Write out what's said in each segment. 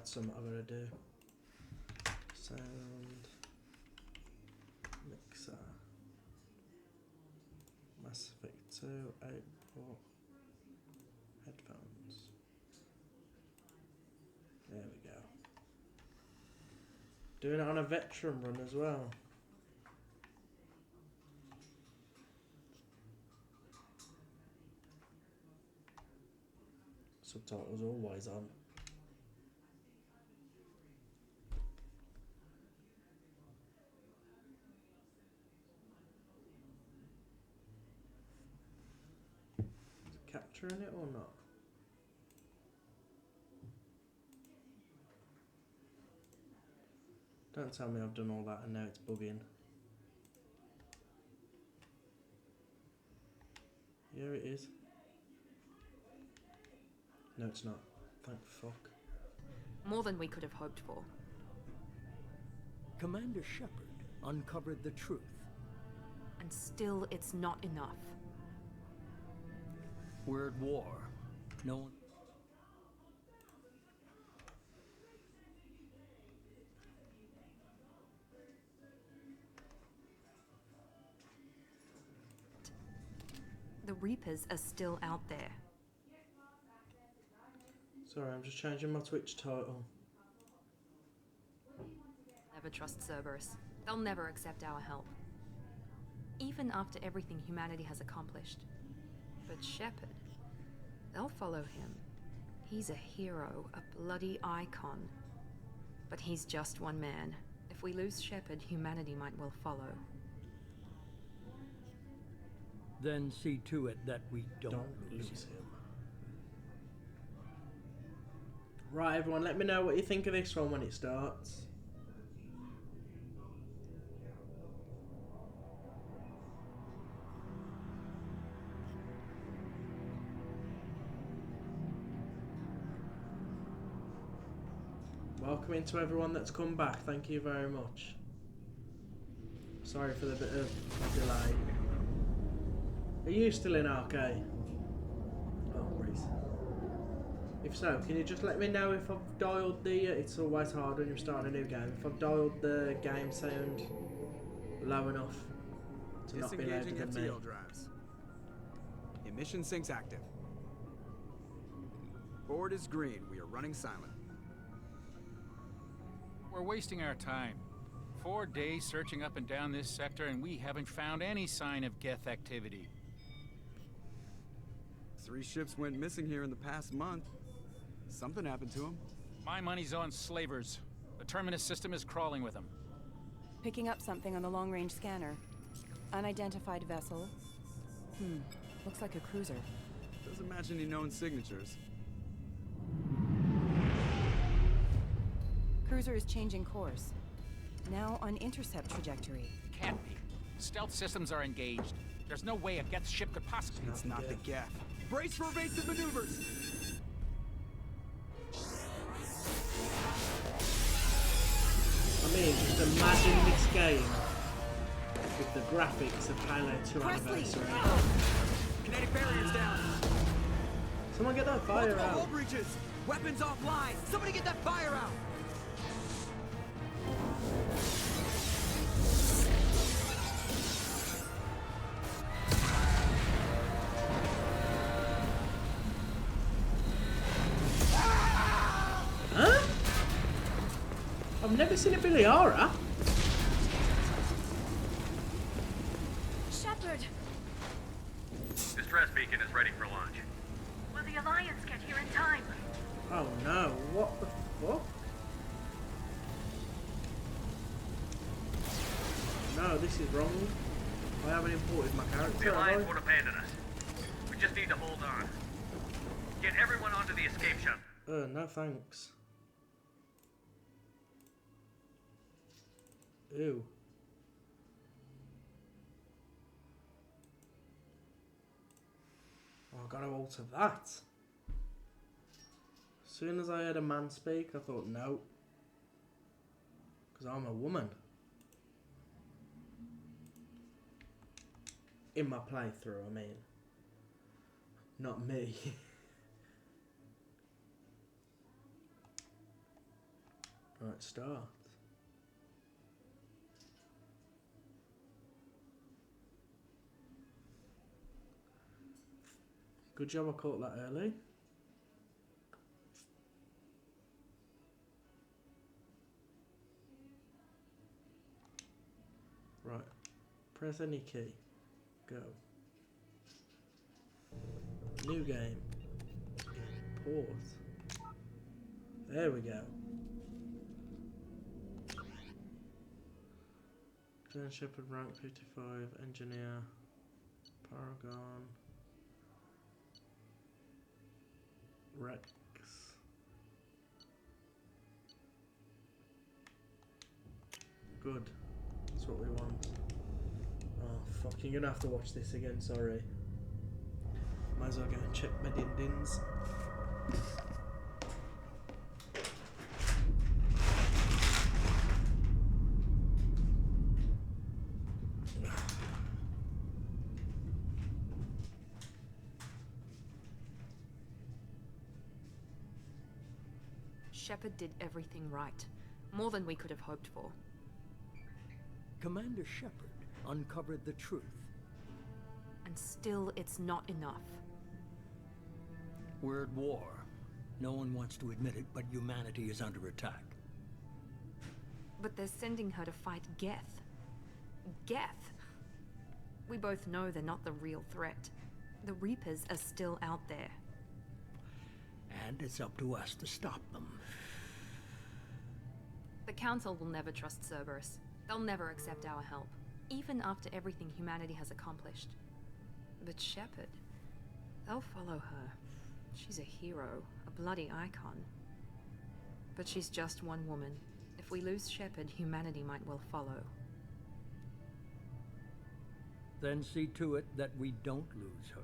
That's something I've got to do. Sound mixer. Mass Effect 2, 8-port headphones. There we go. Doing it on a veteran run as well. Subtitles always on. Is it capturing it or not? Don't tell me I've done all that and now it's bugging. Here it is. No, it's not. Thank fuck. More than we could have hoped for. Commander Shepard uncovered the truth. And still, it's not enough. We're at war. No one... The Reapers are still out there. Sorry, I'm just changing my Twitch title. Never trust Cerberus. They'll never accept our help. Even after everything humanity has accomplished. But Shepard, they'll follow him. He's a hero, a bloody icon. But he's just one man. If we lose Shepard, humanity might well follow. Then see to it that we don't lose him. Right, everyone, let me know what you think of this one when it starts. Welcome into everyone that's come back. Thank you very much. Sorry for the bit of delay. Are you still in arcade? Oh, Reese. If so, can you just let me know if I've dialed the... it's always hard when you're starting a new game. If I've dialed the game sound low enough to not be louder than me. FTL drives. Emission sinks active. Board is green. We are running silent. We're wasting our time. 4 days searching up and down this sector and we haven't found any sign of Geth activity. 3 ships went missing here in the past month. Something happened to them. My money's on slavers. The Terminus system is crawling with them. Picking up something on the long-range scanner. Unidentified vessel. Looks like a cruiser. Doesn't match any known signatures. Cruiser is changing course. Now on intercept trajectory. Can't be. Stealth systems are engaged. There's no way a Geth ship could possibly... It's not the Geth. Brace for evasive maneuvers! I mean, just imagine this game with the graphics of Halo 2 Anniversary. Kinetic barriers down! Someone get that fire Multiple hull out. breaches! Weapons offline! Somebody get that fire out! Huh? I've never seen a Biliara. Shepard! Distress beacon is ready for launch. Will the Alliance get here in time? Oh no, what the fuck? No, this is wrong. I haven't imported my character. The Alliance won't abandon us. We just need to hold on. Get everyone onto the escape shuttle. No thanks. Ew. Oh, I gotta alter that. As soon as I heard a man speak, I thought, no. Because I'm a woman. In my playthrough, I mean. Not me. Right, start. Good job I caught that early. Right, press any key. Go. New game. Pause. There we go. Colonel Shepard, rank 55, engineer, Paragon, Rex. Good. That's what we want. Oh fuck, you're gonna have to watch this again, sorry. Might as well go and check my din-dins. Shepard did everything right. More than we could have hoped for. Commander Shepard uncovered the truth. And still, it's not enough. We're at war. No one wants to admit it, but humanity is under attack. But they're sending her to fight Geth. Geth! We both know they're not the real threat. The Reapers are still out there. And it's up to us to stop them. The Council will never trust Cerberus. They'll never accept our help, even after everything humanity has accomplished. But Shepard, they'll follow her. She's a hero, a bloody icon. But she's just one woman. If we lose Shepard, humanity might well follow. Then see to it that we don't lose her.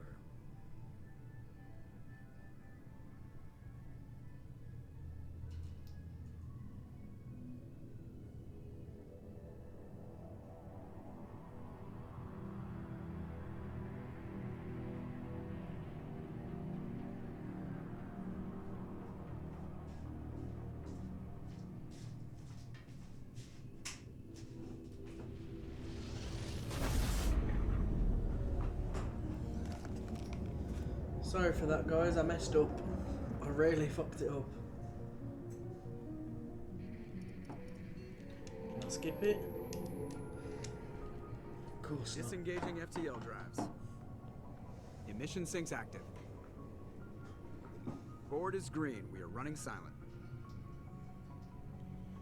Sorry for that, guys. I messed up. I really fucked it up. Can I skip it? Of course not. Disengaging FTL drives. Emission sinks active. Board is green. We are running silent.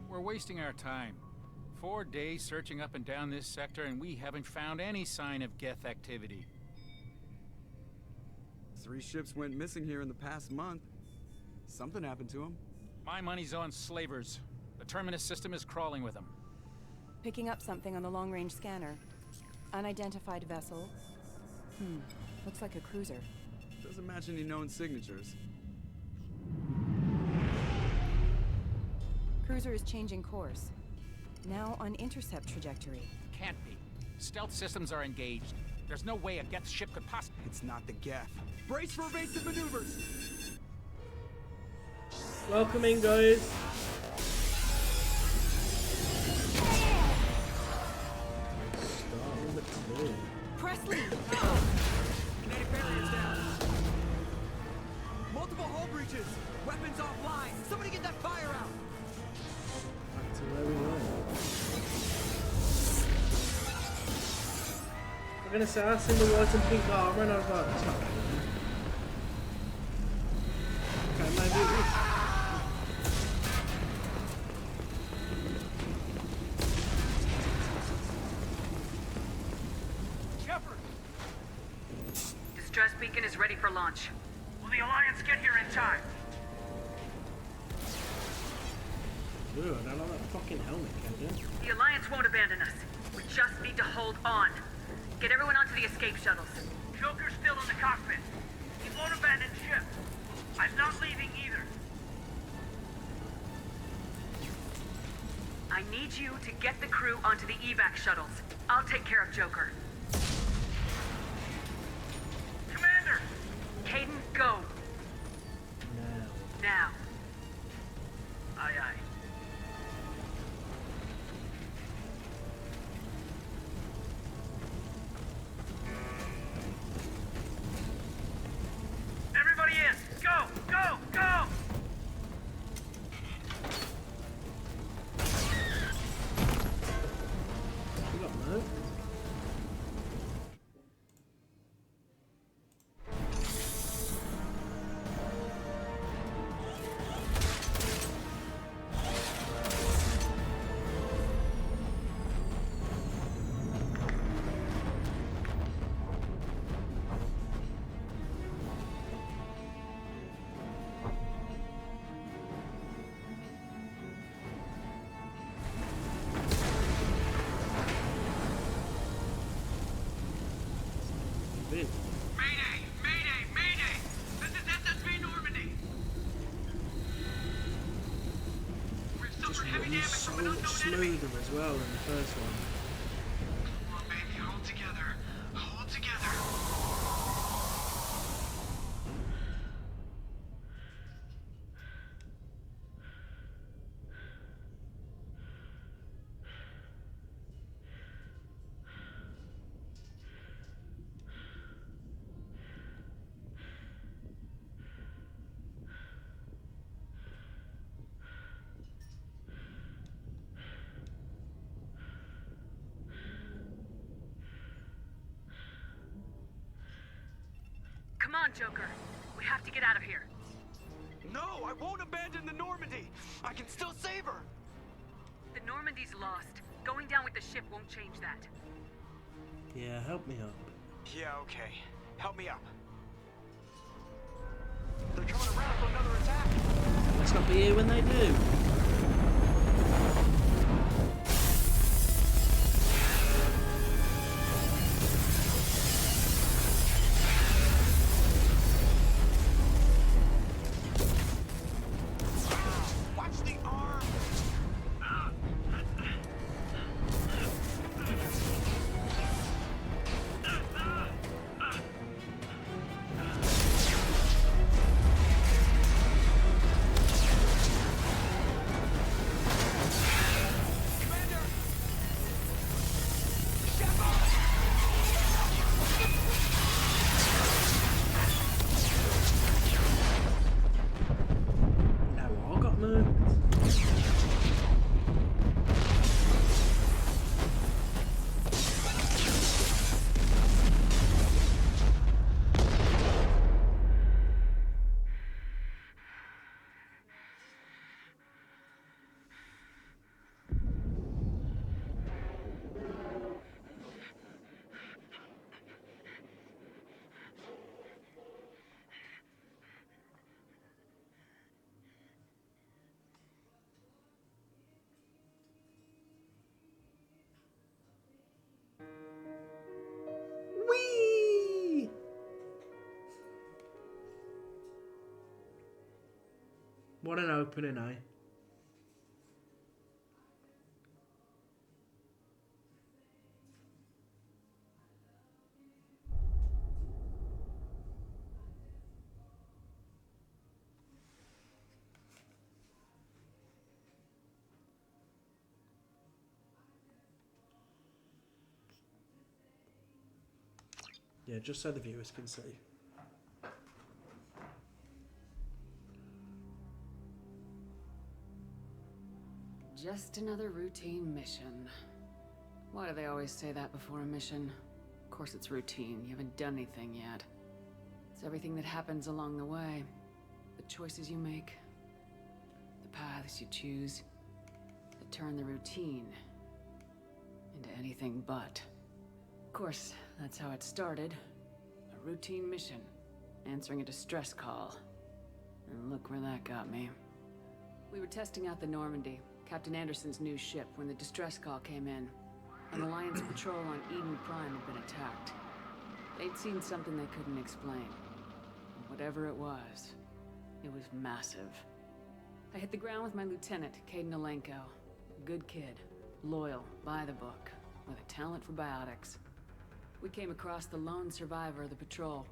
We're wasting our time. 4 days searching up and down this sector, and we haven't found any sign of Geth activity. 3 ships went missing here in the past month. Something happened to them. My money's on slavers. The Terminus system is crawling with them. Picking up something on the long-range scanner. Unidentified vessel. Looks like a cruiser. Doesn't match any known signatures. Cruiser is changing course. Now on intercept trajectory. Can't be. Stealth systems are engaged. There's no way a Geth ship could possibly... It's not the Geth. Brace for evasive maneuvers! Welcome in, guys. Starting the clue. Presley! Kinetic barriers down. Multiple hull breaches. Weapons offline. Somebody get that fire out. Back to where we were. I'm gonna say I seen the white and pink armor and I was like, that's not good. Okay, maybe it is. Shepard! Distress beacon is ready for launch. Will the Alliance get here in time? Ooh, I don't like that fucking helmet, Captain. The Alliance won't abandon us. We just need to hold on. Get everyone onto the escape shuttles. Joker's still in the cockpit. He won't abandon ship. I'm not leaving either. I need you to get the crew onto the evac shuttles. I'll take care of Joker. Commander! Caden, go. Now. Now. Aye, aye. Nope. Bin. Mayday! Mayday! Mayday! This is SSV Normandy! We've Just suffered heavy runs damage so from an much unknown enemy. smoother as well than the first one. Come on, baby, hold together. Hold together. Come on, Joker. We have to get out of here. No, I won't abandon the Normandy. I can still save her. The Normandy's lost. Going down with the ship won't change that. Yeah, help me up. Yeah, okay. Help me up. They're coming around for another attack. Let's not be here when they do. Watch the arm. Now I got moved. Whee! What an opening, eh? Yeah, just so the viewers can see. Just another routine mission. Why do they always say that before a mission? Of course it's routine. You haven't done anything yet. It's everything that happens along the way. The choices you make. The paths you choose. That turn the routine into anything but. Of course, that's how it started. A routine mission. Answering a distress call. And look where that got me. We were testing out the Normandy, Captain Anderson's new ship, when the distress call came in. An Alliance patrol on Eden Prime had been attacked. They'd seen something they couldn't explain. And whatever it was massive. I hit the ground with my lieutenant, Caden Alenko. A good kid, loyal, by the book, with a talent for biotics. We came across the lone survivor of the patrol,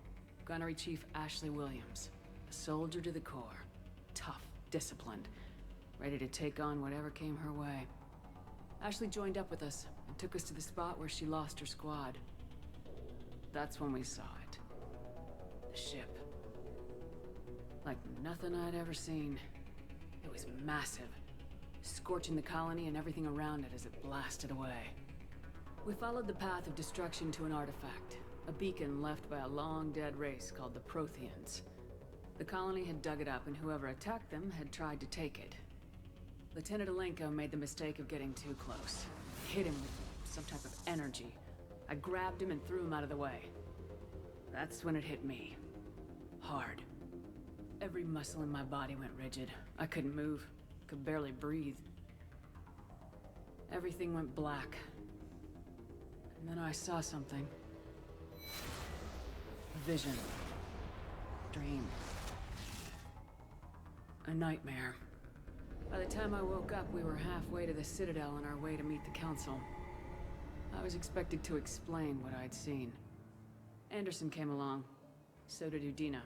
Gunnery Chief Ashley Williams. A soldier to the core. Tough, disciplined, ready to take on whatever came her way. Ashley joined up with us and took us to the spot where she lost her squad. That's when we saw it. The ship. Like nothing I'd ever seen. It was massive, scorching the colony and everything around it as it blasted away. We followed the path of destruction to an artifact, a beacon left by a long-dead race called the Protheans. The colony had dug it up, and whoever attacked them had tried to take it. Lieutenant Alenko made the mistake of getting too close. Hit him with some type of energy. I grabbed him and threw him out of the way. That's when it hit me. Hard. Every muscle in my body went rigid. I couldn't move, could barely breathe. Everything went black. And then I saw something. A vision. Dream. A nightmare. By the time I woke up, we were halfway to the Citadel on our way to meet the Council. I was expected to explain what I'd seen. Anderson came along. So did Udina,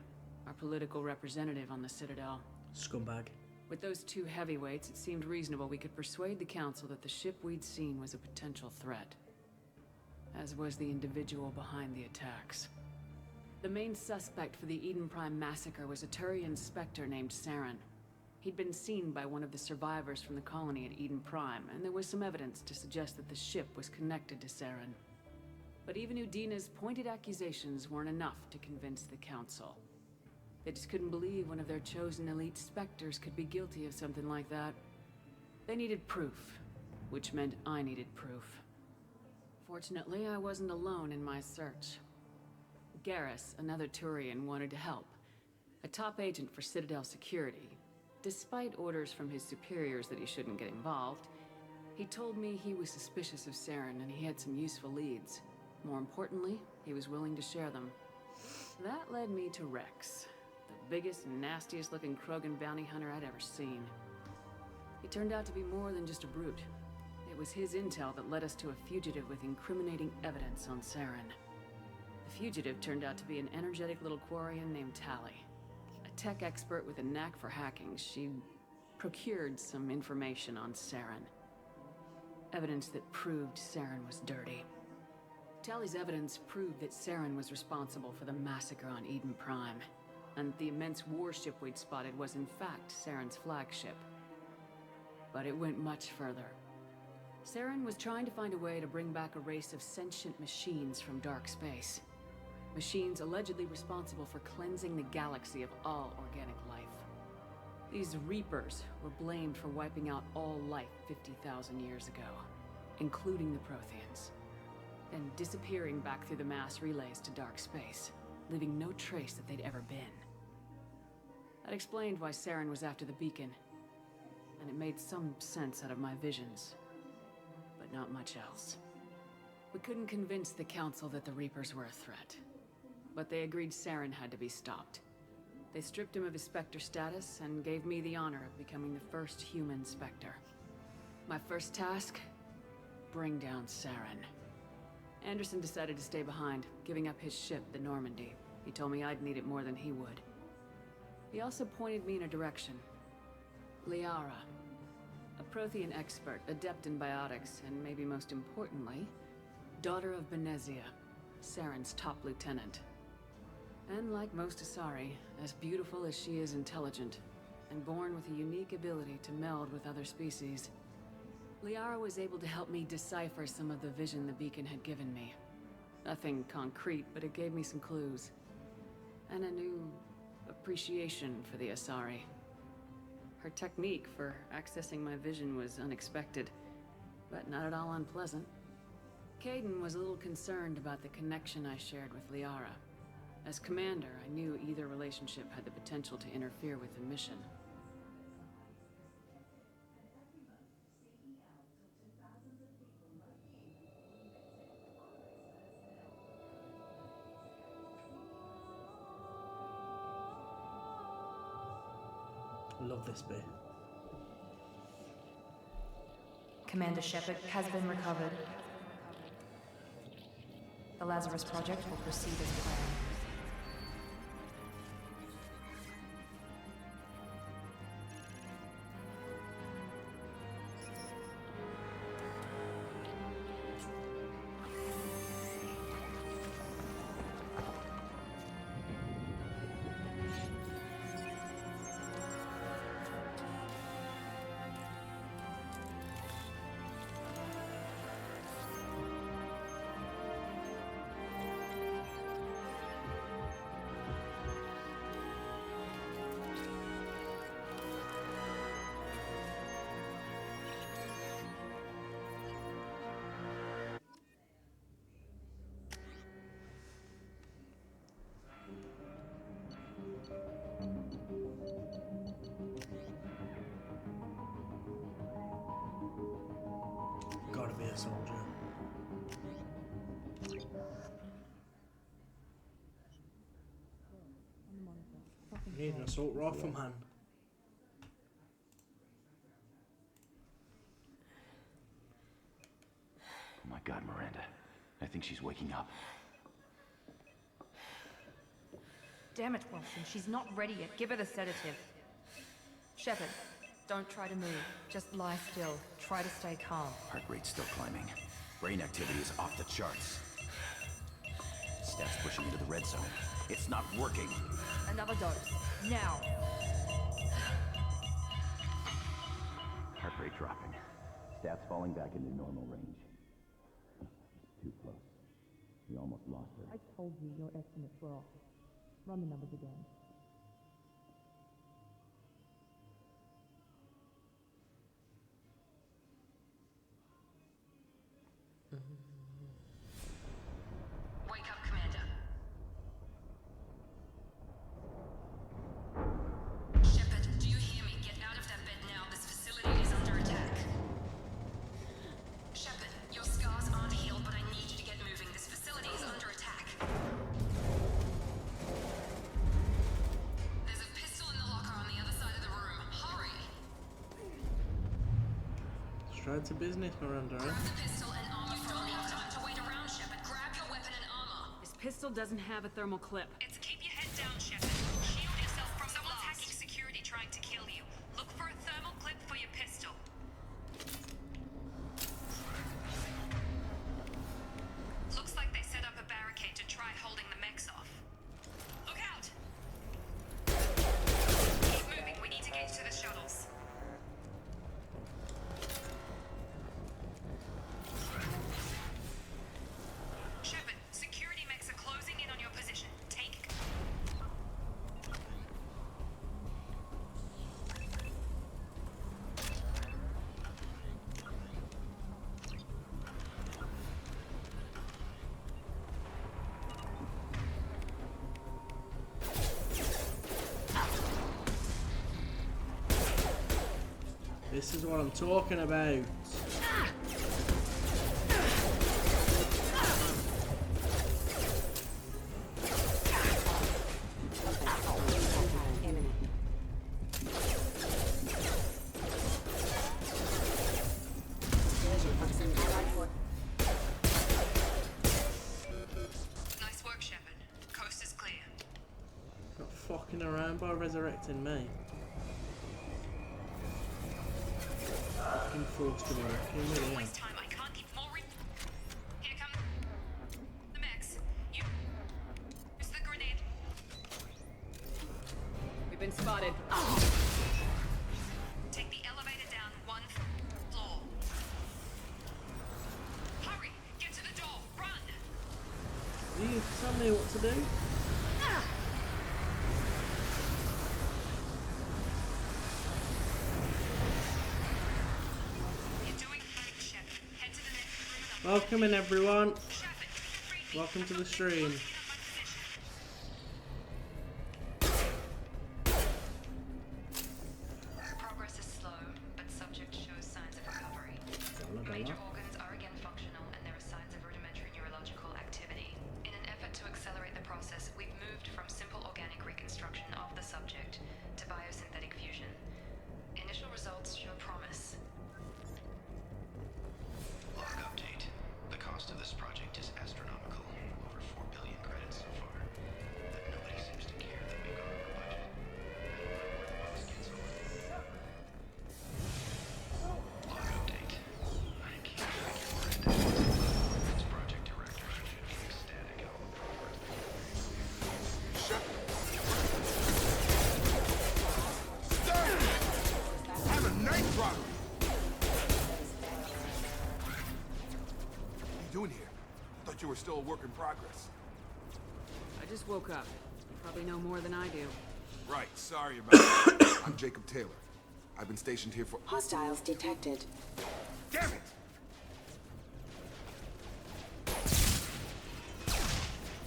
our political representative on the Citadel. Scumbag. With those two heavyweights, it seemed reasonable we could persuade the Council that the ship we'd seen was a potential threat. As was the individual behind the attacks. The main suspect for the Eden Prime massacre was a Turian Spectre named Saren. He'd been seen by one of the survivors from the colony at Eden Prime, and there was some evidence to suggest that the ship was connected to Saren. But even Udina's pointed accusations weren't enough to convince the Council. They just couldn't believe one of their chosen elite Spectres could be guilty of something like that. They needed proof, which meant I needed proof. Fortunately, I wasn't alone in my search. Garrus, another Turian, wanted to help. A top agent for Citadel security. Despite orders from his superiors that he shouldn't get involved, he told me he was suspicious of Saren and he had some useful leads. More importantly, he was willing to share them. That led me to Rex, the biggest and nastiest looking Krogan bounty hunter I'd ever seen. He turned out to be more than just a brute. It was his intel that led us to a fugitive with incriminating evidence on Saren. The fugitive turned out to be an energetic little Quarian named Tali. A tech expert with a knack for hacking. She procured some information on Saren. Evidence that proved Saren was dirty. Tali's evidence proved that Saren was responsible for the massacre on Eden Prime, and the immense warship we'd spotted was in fact Saren's flagship. But it went much further. Saren was trying to find a way to bring back a race of sentient machines from dark space. Machines allegedly responsible for cleansing the galaxy of all organic life. These Reapers were blamed for wiping out all life 50,000 years ago, including the Protheans, then disappearing back through the mass relays to dark space, leaving no trace that they'd ever been. That explained why Saren was after the beacon, and it made some sense out of my visions, but not much else. We couldn't convince the Council that the Reapers were a threat, but they agreed Saren had to be stopped. They stripped him of his Spectre status and gave me the honor of becoming the first human Spectre. My first task? Bring down Saren. Anderson decided to stay behind, giving up his ship, the Normandy. He told me I'd need it more than he would. He also pointed me in a direction. Liara. A Prothean expert, adept in biotics, and maybe most importantly, daughter of Benezia, Saren's top lieutenant. And like most Asari, as beautiful as she is intelligent, and born with a unique ability to meld with other species, Liara was able to help me decipher some of the vision the beacon had given me. Nothing concrete, but it gave me some clues. And a new appreciation for the Asari. Her technique for accessing my vision was unexpected, but not at all unpleasant. Kaidan was a little concerned about the connection I shared with Liara. As commander, I knew either relationship had the potential to interfere with the mission. Love this bit. Commander Shepard has been recovered. The Lazarus Project will proceed as planned. a soldier. You need an assault rifle, man. Oh my God, Miranda. I think she's waking up. Damn it, Wilson. She's not ready yet. Give her the sedative. Shepard, don't try to move. Just lie still. Try to stay calm. Heart rate's still climbing. Brain activity is off the charts. Stats pushing into the red zone. It's not working. Another dose. Now. Heart rate dropping. Stats falling back into normal range. Too close. We almost lost her. I told you your estimates were off. Run the numbers again. Wake up, Commander. Shepard, do you hear me? Get out of that bed now. This facility is under attack. Shepard, your scars aren't healed, but I need you to get moving. This facility is under attack. There's a pistol in the locker on the other side of the room. Hurry! Straight to business, Miranda. Grab the pistol and armor from me. Time to wait around, Shepard. Grab your weapon and armor. This pistol doesn't have a thermal clip. It's keep your head down, Shepard. Shield yourself from someone's hacking security trying to kill you. Look for a thermal clip for your pistol. Looks like they set up a barricade to try holding the mechs off. Look out! Keep moving. We need to get to the shuttles. Shepard, security mechs are closing in on your position. Take. This is what I'm talking about. Nice work, Shepard. Coast is clear. Not fucking around by resurrecting me. Fucking forced to work. Don't waste time. I can't keep more. Here come the mechs. You use the grenade. We've been spotted. Take the elevator down one floor. Hurry! Get to the door. Run! Do you tell me what to do? You're doing great, Shepard. Head to the next room. Welcome in, everyone. Shepard, free. Welcome to the stream. Progress is slow, but subject shows signs of recovery. Major organs are again functional, and there are signs of rudimentary neurological activity. In an effort to accelerate the process, we've moved from simple organic reconstruction of the subject to biosynthetic fusion. Initial results show promise. Log update. The cost of this project is astronomical. Over 4 billion credits so far. But nobody seems to care that we've gone over budget. And where the boss gets on. Log update. I can't figure Miranda. Its project director should be ecstatic all over. Have a night robbery! What are you doing here? I thought you were still a work in progress. I just woke up. You probably know more than I do. Right, sorry about that. I'm Jacob Taylor. I've been stationed here for— Hostiles detected. Damn it!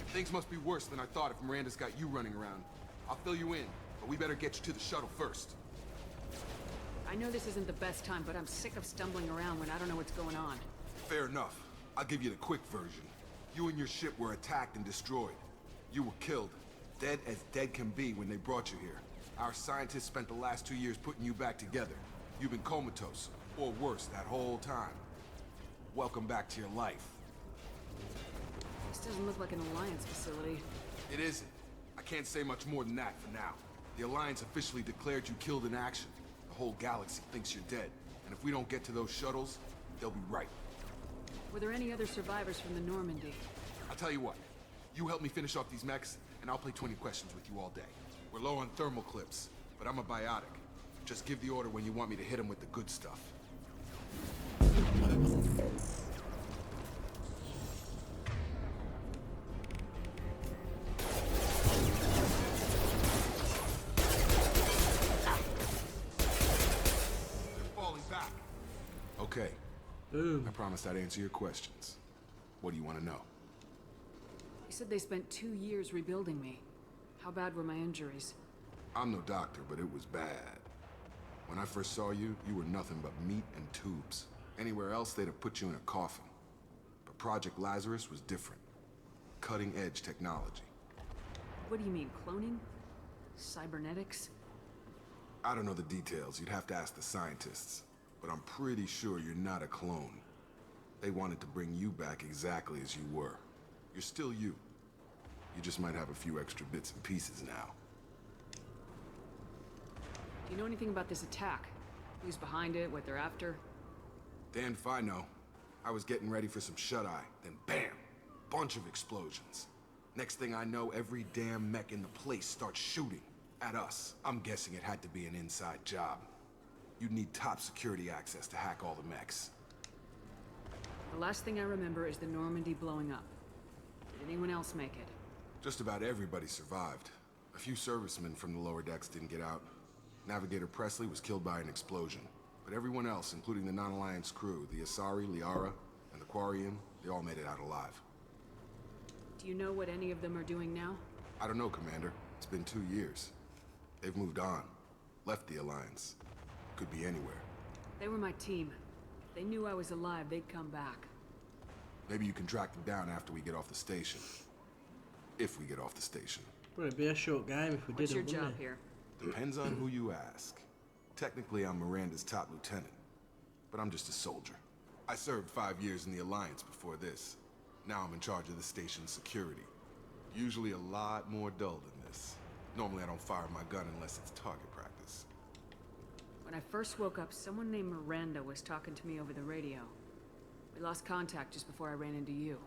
Things must be worse than I thought if Miranda's got you running around. I'll fill you in, but we better get you to the shuttle first. I know this isn't the best time, but I'm sick of stumbling around when I don't know what's going on. Fair enough. I'll give you the quick version. You and your ship were attacked and destroyed. You were killed. Dead as dead can be when they brought you here. Our scientists spent the last 2 years putting you back together. You've been comatose, or worse, that whole time. Welcome back to your life. This doesn't look like an Alliance facility. It isn't. I can't say much more than that for now. The Alliance officially declared you killed in action. The whole galaxy thinks you're dead. And if we don't get to those shuttles, they'll be right. Were there any other survivors from the Normandy? I'll tell you what. You help me finish off these mechs, and I'll play 20 questions with you all day. We're low on thermal clips, but I'm a biotic. Just give the order when you want me to hit them with the good stuff. They're falling back. Okay. Boom. I promised I'd answer your questions. What do you want to know? You said they spent 2 years rebuilding me. How bad were my injuries? I'm no doctor, but it was bad. When I first saw you, you were nothing but meat and tubes. Anywhere else, they'd have put you in a coffin. But Project Lazarus was different. Cutting-edge technology. What do you mean, cloning? Cybernetics? I don't know the details. You'd have to ask the scientists. But I'm pretty sure you're not a clone. They wanted to bring you back exactly as you were. You're still you. You just might have a few extra bits and pieces now. Do you know anything about this attack? Who's behind it, what they're after? Damned if I know. I was getting ready for some shut-eye, then bam! Bunch of explosions. Next thing I know, every damn mech in the place starts shooting at us. I'm guessing it had to be an inside job. You'd need top security access to hack all the mechs. The last thing I remember is the Normandy blowing up. Did anyone else make it? Just about everybody survived. A few servicemen from the lower decks didn't get out. Navigator Presley was killed by an explosion. But everyone else, including the non-Alliance crew, the Asari, Liara, and the Quarian, they all made it out alive. Do you know what any of them are doing now? I don't know, Commander. It's been 2 years. They've moved on. Left the Alliance. Could be anywhere. They were my team. If they knew I was alive, they'd come back. Maybe you can track them down after we get off the station. If we get off the station. Well, it'd be a short game if we What's didn't, your job wouldn't it? here? Depends on who you ask. Technically, I'm Miranda's top lieutenant. But I'm just a soldier. I served 5 years in the Alliance before this. Now I'm in charge of the station's security. Usually a lot more dull than this. Normally I don't fire my gun unless it's target practice. When I first woke up, someone named Miranda was talking to me over the radio. We lost contact just before I ran into you.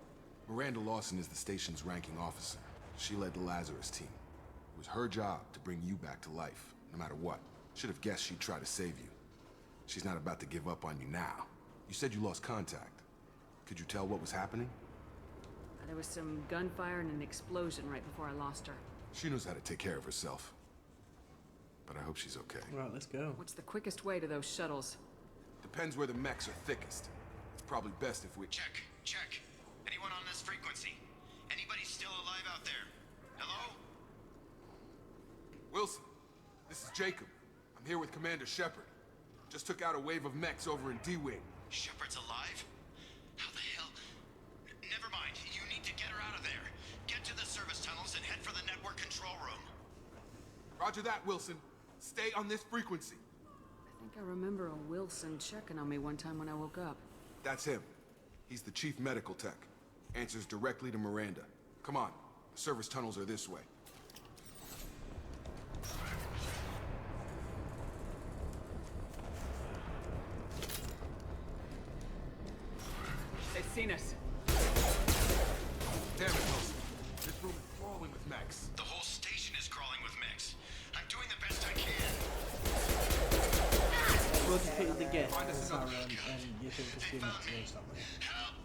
Miranda Lawson is the station's ranking officer. She led the Lazarus team. It was her job to bring you back to life, no matter what. Should have guessed she'd try to save you. She's not about to give up on you now. You said you lost contact. Could you tell what was happening? There was some gunfire and an explosion right before I lost her. She knows how to take care of herself. But I hope she's okay. Right, let's go. What's the quickest way to those shuttles? Depends where the mechs are thickest. It's probably best if we... Check. Anyone on this frequency? Anybody still alive out there? Hello? Wilson, this is Jacob. I'm here with Commander Shepard. Just took out a wave of mechs over in D-Wing. Shepard's alive? How the hell? Never mind. You need to get her out of there. Get to the service tunnels and head for the network control room. Roger that, Wilson. Stay on this frequency. I think I remember a Wilson checking on me one time when I woke up. That's him. He's the chief medical tech. Answers directly to Miranda. Come on. The service tunnels are this way. They've seen us. Damn it, Wilson. This room is crawling with mechs. The whole station is crawling with mechs. I'm doing the best I can. We'll defeat the get Sauron, and you think the humans will stop me. Help!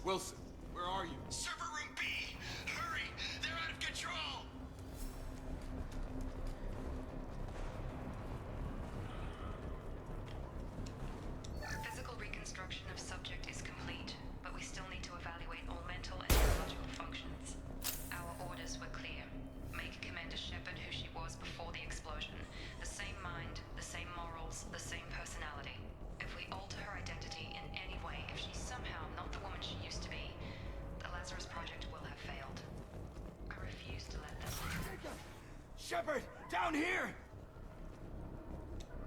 Wilson, where are you? Server room B! Hurry! They're out of control! Physical reconstruction of subject is complete, but we still need to evaluate all mental and neurological functions. Our orders were clear. Make Commander Shepard who she was before the explosion. The same mind, the same morals, the same personality. If we alter her identity in any way, if she somehow Shepard! Down here!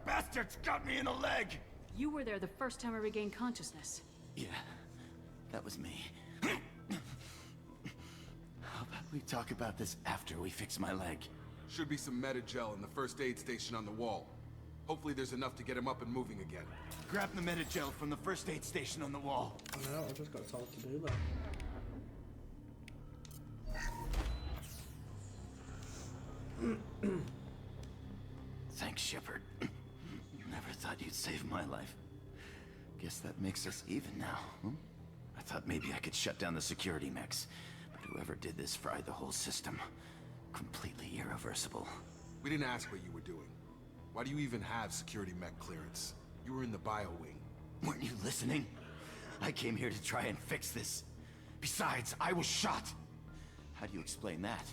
Bastards got me in the leg! You were there the first time I regained consciousness. Yeah, that was me. How about we talk about this after we fix my leg? Should be some Medi-gel in the first aid station on the wall. Hopefully there's enough to get him up and moving again. Grab the Medi-gel from the first aid station on the wall. I know, I just got told to do that. Thanks, Shepard. Never thought you'd save my life. Guess that makes us even now, hmm? I thought maybe I could shut down the security mechs, but whoever did this fried the whole system. Completely irreversible. We didn't ask what you were doing. Why do you even have security mech clearance? You were in the bio wing. Weren't you listening? I came here to try and fix this. Besides, I was shot. How do you explain that?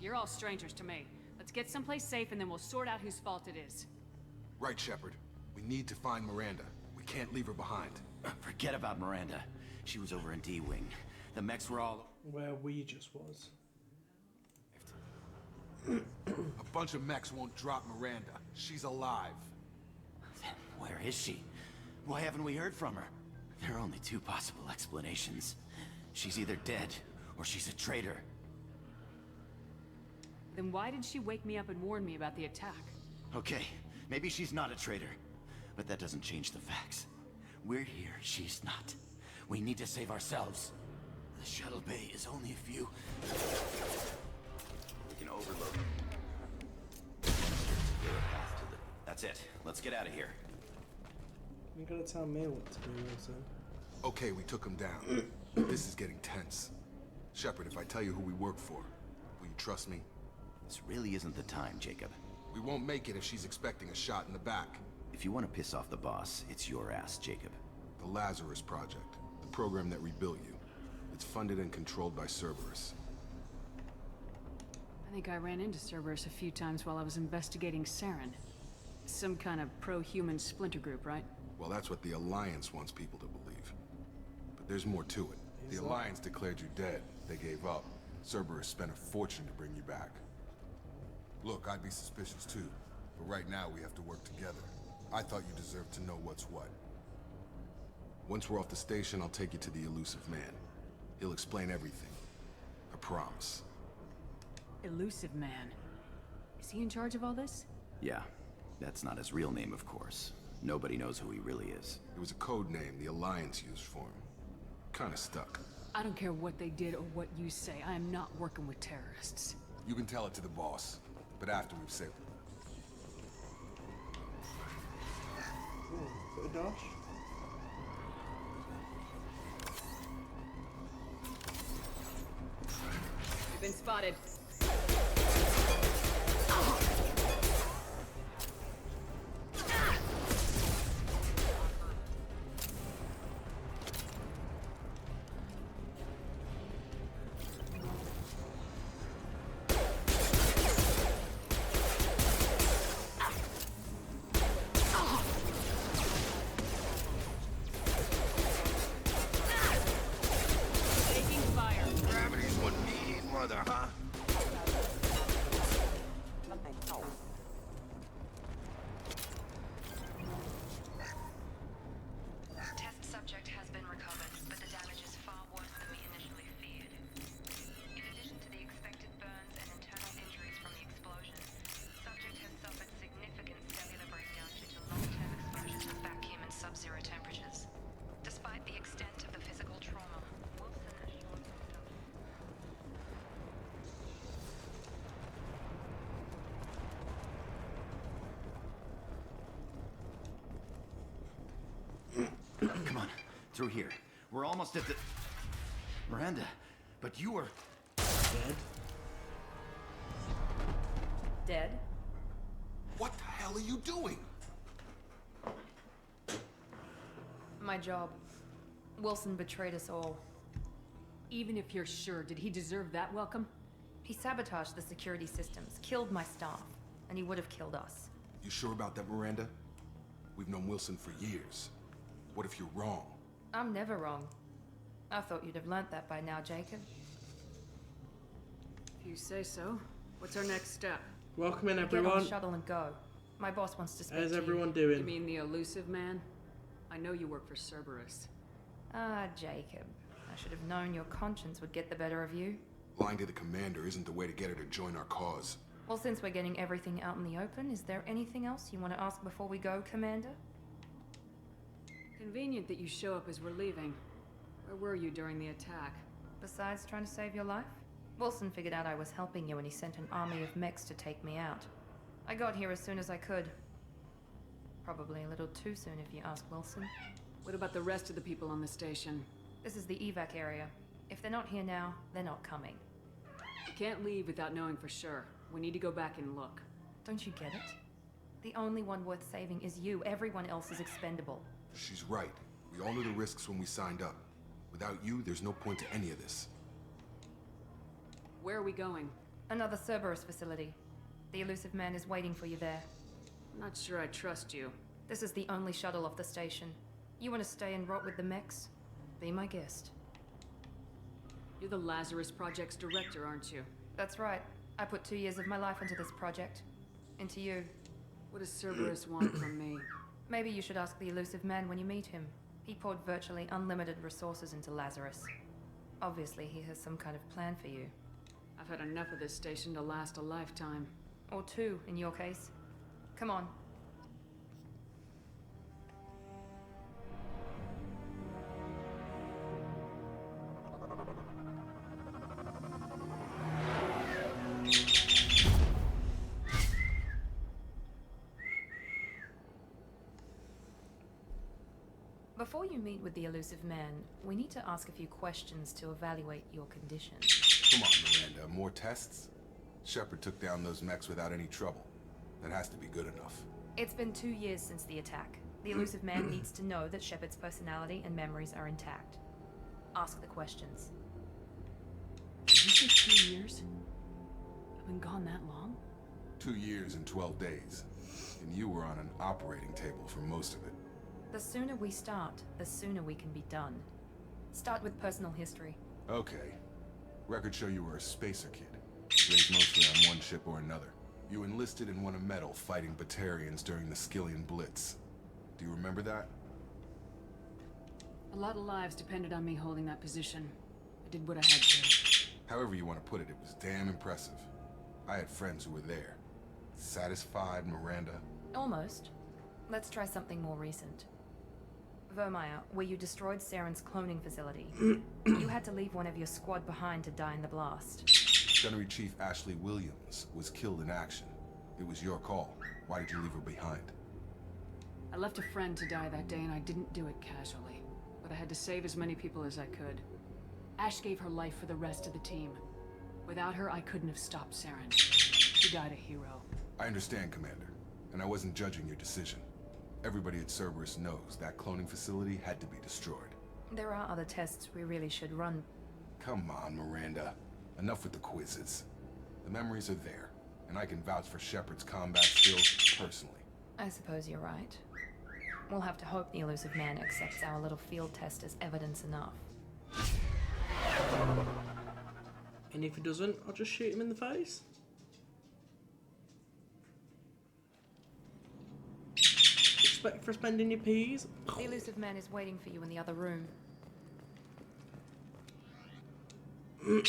You're all strangers to me. Let's get someplace safe and then we'll sort out whose fault it is. Right, Shepard. We need to find Miranda. We can't leave her behind. Forget about Miranda. She was over in D-Wing. The mechs were all... Where we just was. A bunch of mechs won't drop Miranda. She's alive. Then where is she? Why haven't we heard from her? There are only two possible explanations. She's either dead, or she's a traitor. Then why did she wake me up and warn me about the attack? Okay, maybe she's not a traitor. But that doesn't change the facts. We're here, she's not. We need to save ourselves. The shuttle bay is only a few... We can overload. That's it. Let's get out of here. You gotta tell me what to do, Wilson. Okay, we took him down. This is getting tense. Shepard, if I tell you who we work for, will you trust me? This really isn't the time, Jacob. We won't make it if she's expecting a shot in the back. If you want to piss off the boss, it's your ass, Jacob. The Lazarus Project, the program that rebuilt you. It's funded and controlled by Cerberus. I think I ran into Cerberus a few times while I was investigating Saren. Some kind of pro-human splinter group, right? Well, that's what the Alliance wants people to believe. But there's more to it. The Alliance declared you dead. They gave up. Cerberus spent a fortune to bring you back. Look, I'd be suspicious too. But right now, we have to work together. I thought you deserved to know what's what. Once we're off the station, I'll take you to the Elusive Man. He'll explain everything. I promise. Elusive Man. Is he in charge of all this? Yeah. That's not his real name, of course. Nobody knows who he really is. It was a code name the Alliance used for him. Kinda stuck. I don't care what they did or what you say. I am not working with terrorists. You can tell it to the boss, but after we've saved him. Is it a dash? You've been spotted. Come on, through here. We're almost at the... Miranda, but you were... Dead? Dead? What the hell are you doing? My job. Wilson betrayed us all. Even if you're sure, did he deserve that welcome? He sabotaged the security systems, killed my staff, and he would have killed us. You sure about that, Miranda? We've known Wilson for years. What if you're wrong? I'm never wrong. I thought you'd have learnt that by now, Jacob. If you say so. What's our next step? Welcome in, Get on everyone. the shuttle and go. My boss wants to speak How's to everyone you. doing? You mean the elusive man? I know you work for Cerberus. Ah, Jacob. I should have known your conscience would get the better of you. Lying to the commander isn't the way to get her to join our cause. Well, since we're getting everything out in the open, is there anything else you want to ask before we go, Commander? Convenient that you show up as we're leaving. Where were you during the attack? Besides trying to save your life? Wilson figured out I was helping you and he sent an army of mechs to take me out. I got here as soon as I could. Probably a little too soon if you ask Wilson. What about the rest of the people on the station? This is the evac area. If they're not here now, they're not coming. We can't leave without knowing for sure. We need to go back and look. Don't you get it? The only one worth saving is you. Everyone else is expendable. She's right. We all knew the risks when we signed up. Without you, there's no point to any of this. Where are we going? Another Cerberus facility. The elusive man is waiting for you there. I'm not sure I trust you. This is the only shuttle off the station. You want to stay and rot with the mechs? Be my guest. You're the Lazarus Project's director, aren't you? That's right. I put 2 years of my life into this project. Into you. What does Cerberus want from me? Maybe you should ask the elusive man when you meet him. He poured virtually unlimited resources into Lazarus. Obviously, he has some kind of plan for you. I've had enough of this station to last a lifetime. Or 2, in your case. Come on. Before you meet with the elusive man, we need to ask a few questions to evaluate your condition. Come on, Miranda. More tests? Shepard took down those mechs without any trouble. That has to be good enough. It's been 2 years since the attack. The elusive man needs to know that Shepard's personality and memories are intact. Ask the questions. Did you say 2 years? I've been gone that long? 2 years and 12 days. And you were on an operating table for most of it. The sooner we start, the sooner we can be done. Start with personal history. Okay. Records show you were a spacer kid. Raised mostly on one ship or another. You enlisted and won a medal fighting Batarians during the Skillian Blitz. Do you remember that? A lot of lives depended on me holding that position. I did what I had to. However you want to put it, it was damn impressive. I had friends who were there. Satisfied, Miranda? Almost. Let's try something more recent. Vermeer, where you destroyed Saren's cloning facility. You had to leave one of your squad behind to die in the blast. Gunnery Chief Ashley Williams was killed in action. It was your call. Why did you leave her behind? I left a friend to die that day and I didn't do it casually. But I had to save as many people as I could. Ash gave her life for the rest of the team. Without her, I couldn't have stopped Saren. She died a hero. I understand, Commander. And I wasn't judging your decision. Everybody at Cerberus knows that cloning facility had to be destroyed. There are other tests we really should run. Come on, Miranda. Enough with the quizzes. The memories are there, and I can vouch for Shepard's combat skills personally. I suppose you're right. We'll have to hope the elusive man accepts our little field test as evidence enough. And if he doesn't, I'll just shoot him in the face. Respect for spending your peas. The elusive man is waiting for you in the other room. I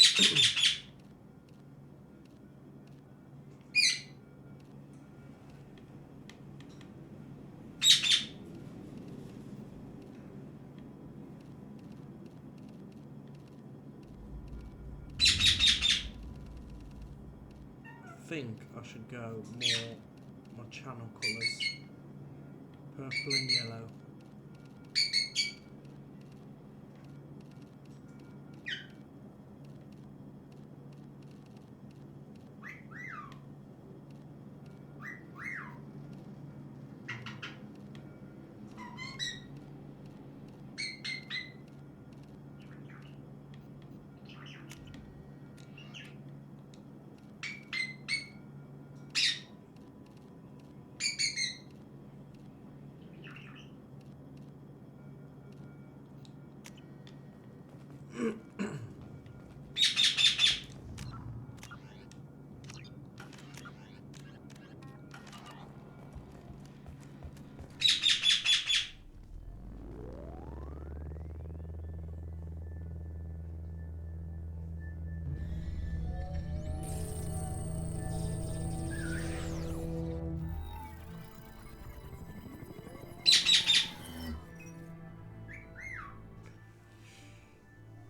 think I should go more my channel colours. Purple and yellow.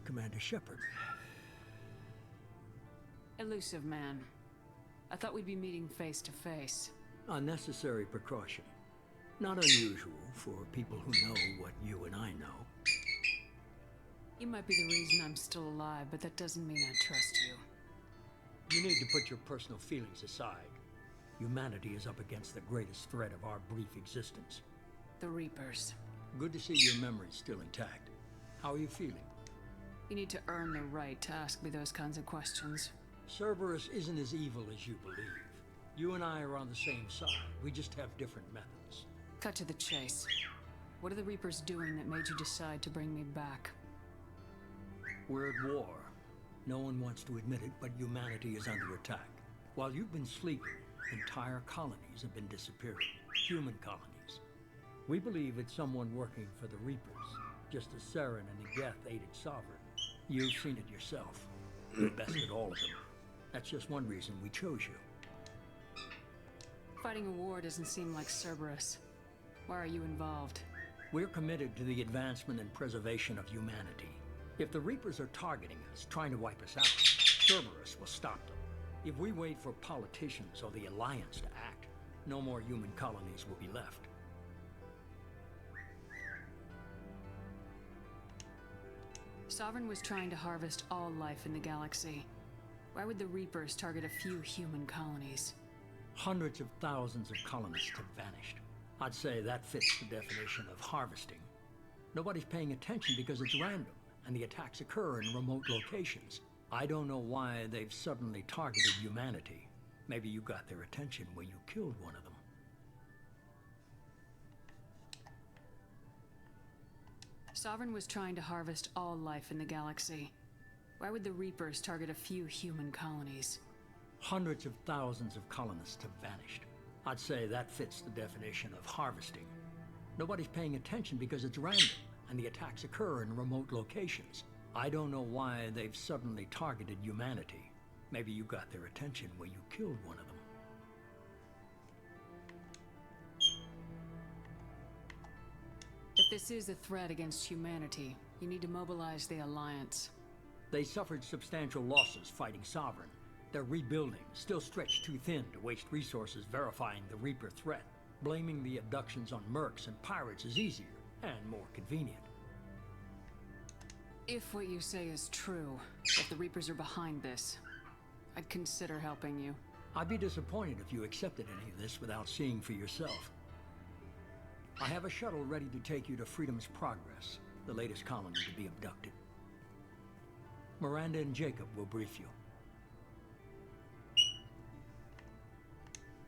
Commander Shepard. Elusive man. I thought we'd be meeting face to face. Unnecessary precaution. Not unusual for people who know what you and I know. You might be the reason I'm still alive, but that doesn't mean I trust you. You need to put your personal feelings aside. Humanity is up against the greatest threat of our brief existence. The Reapers. Good to see your memory's still intact. How are you feeling? You need to earn the right to ask me those kinds of questions. Cerberus isn't as evil as you believe. You and I are on the same side. We just have different methods. Cut to the chase. What are the Reapers doing that made you decide to bring me back? We're at war. No one wants to admit it, but humanity is under attack. While you've been sleeping, entire colonies have been disappearing. Human colonies. We believe it's someone working for the Reapers, just as Saren and Igeth aided Sovereign. You've seen it yourself. You bested all of them. That's just one reason we chose you. Fighting a war doesn't seem like Cerberus. Why are you involved? We're committed to the advancement and preservation of humanity. If the Reapers are targeting us, trying to wipe us out, Cerberus will stop them. If we wait for politicians or the Alliance to act, no more human colonies will be left. Sovereign was trying to harvest all life in the galaxy. Why would the Reapers target a few human colonies? Hundreds of thousands of colonists have vanished. I'd say that fits the definition of harvesting. Nobody's paying attention because it's random, and the attacks occur in remote locations. I don't know why they've suddenly targeted humanity. Maybe you got their attention when you killed one of them. Sovereign was trying to harvest all life in the galaxy. Why would the Reapers target a few human colonies? Hundreds of thousands of colonists have vanished. I'd say that fits the definition of harvesting. Nobody's paying attention because it's random, and the attacks occur in remote locations. I don't know why they've suddenly targeted humanity. Maybe you got their attention when you killed one of them. If this is a threat against humanity, you need to mobilize the Alliance. They suffered substantial losses fighting Sovereign. They're rebuilding, still stretched too thin to waste resources verifying the Reaper threat. Blaming the abductions on mercs and pirates is easier and more convenient. If what you say is true, if the Reapers are behind this, I'd consider helping you. I'd be disappointed if you accepted any of this without seeing for yourself. I have a shuttle ready to take you to Freedom's Progress, the latest colony to be abducted. Miranda and Jacob will brief you.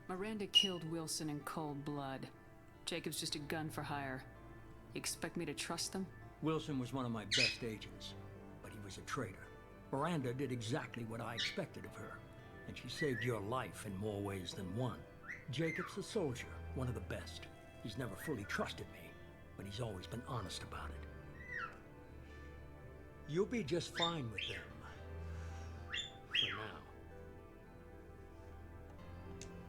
Miranda killed Wilson in cold blood. Jacob's just a gun for hire. You expect me to trust them? Wilson was one of my best agents, but he was a traitor. Miranda did exactly what I expected of her, and she saved your life in more ways than one. Jacob's a soldier, one of the best. He's never fully trusted me, but he's always been honest about it. You'll be just fine with them. For now.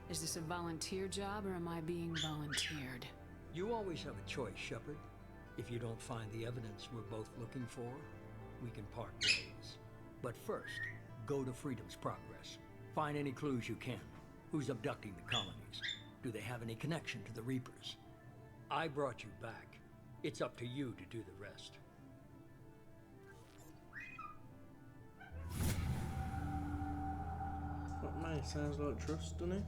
Is this a volunteer job, or am I being volunteered? You always have a choice, Shepard. If you don't find the evidence we're both looking for, we can part ways. But first, go to Freedom's Progress. Find any clues you can. Who's abducting the colonies? Do they have any connection to the Reapers? I brought you back. It's up to you to do the rest. What, mate? Sounds like trust, doesn't it?